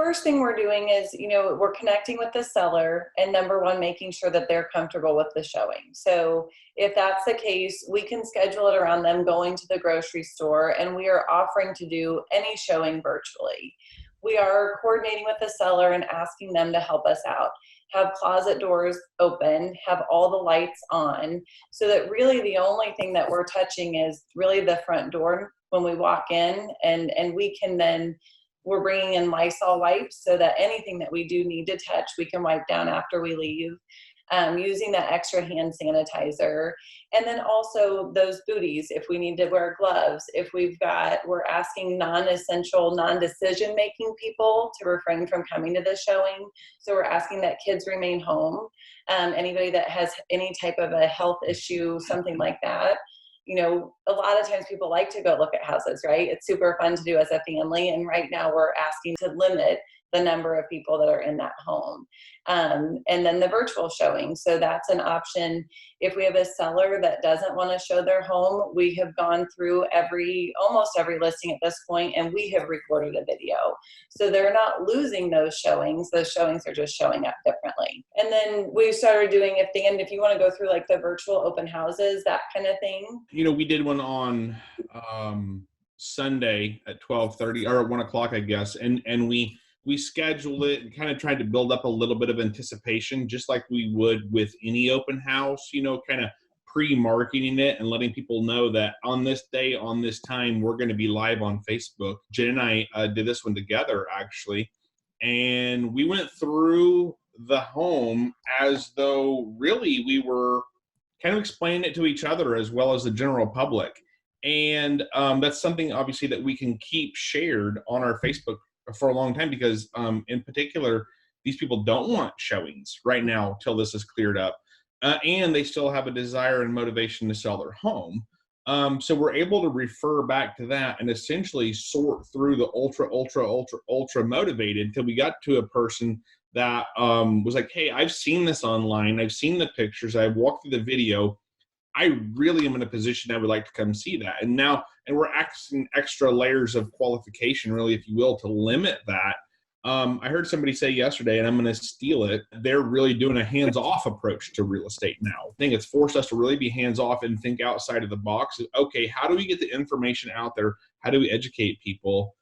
first thing we're doing is, we're connecting with the seller, and number one, making sure that they're comfortable with the showing. So if that's the case, we can schedule it around them going to the grocery store, and we are offering to do any showing virtually. We are coordinating with the seller and asking them to help us out, have closet doors open, have all the lights on, so that really the only thing that we're touching is really the front door when we walk in, and we can then, we're bringing in Lysol wipes so that anything that we do need to touch, we can wipe down after we leave, using that extra hand sanitizer. And then also those booties, if we need to wear gloves, if we're asking non-essential, non-decision making people to refrain from coming to the showing. So we're asking that kids remain home. Anybody that has any type of a health issue, something like that. A lot of times people like to go look at houses, right? It's super fun to do as a family. And right now we're asking to limit the number of people that are in that home. And then the virtual showing. So that's an option. If we have a seller that doesn't want to show their home, we have gone through almost every listing at this point, and we have recorded a video. So they're not losing those showings. Those showings are just showing up differently. And then we started doing, if you want to go through like the virtual open houses, that kind of thing. We did one on Sunday at 12:30 or 1 o'clock, I guess. And we scheduled it and kind of tried to build up a little bit of anticipation, just like we would with any open house, kind of pre-marketing it and letting people know that on this day, on this time, we're going to be live on Facebook. Jen and I did this one together, actually. And we went through the home as though really we were kind of explaining it to each other as well as the general public. And that's something obviously that we can keep shared on our Facebook for a long time, because in particular, these people don't want showings right now till this is cleared up, and they still have a desire and motivation to sell their home. So we're able to refer back to that and essentially sort through the ultra motivated until we got to a person that was like, hey, I've seen this online, I've seen the pictures, I've walked through the video, I really am in a position I would like to come see that. And we're asking extra layers of qualification, really, if you will, to limit that. I heard somebody say yesterday, and I'm going to steal it, they're really doing a hands-off approach to real estate now. I think it's forced us to really be hands-off and think outside of the box. Okay, how do we get the information out there? How do we educate people?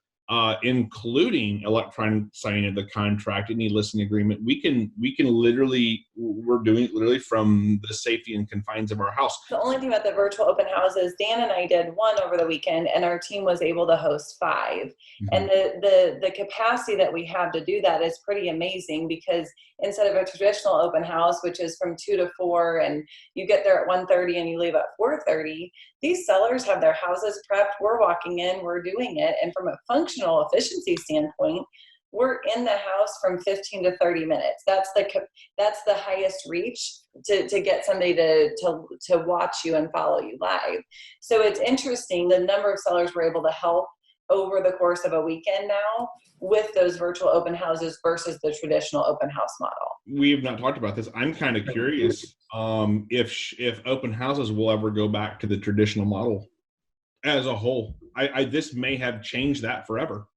Including electronic signing of the contract, any listing agreement. We can literally, we're doing it literally from the safety and confines of our house. The only thing about the virtual open houses, Dan and I did one over the weekend, and our team was able to host 5. Mm-hmm. And the capacity that we have to do that is pretty amazing, because instead of a traditional open house, which is from 2 to 4, and you get there at 1:30 and you leave at 4:30, these sellers have their houses prepped. We're walking in, we're doing it. And from a functional efficiency standpoint, we're in the house from 15 to 30 minutes. That's the highest reach to get somebody to watch you and follow you live. So it's interesting the number of sellers we're able to help over the course of a weekend now with those virtual open houses versus the traditional open house model. We have not talked about this. I'm kind of curious if open houses will ever go back to the traditional model as a whole. This may have changed that forever.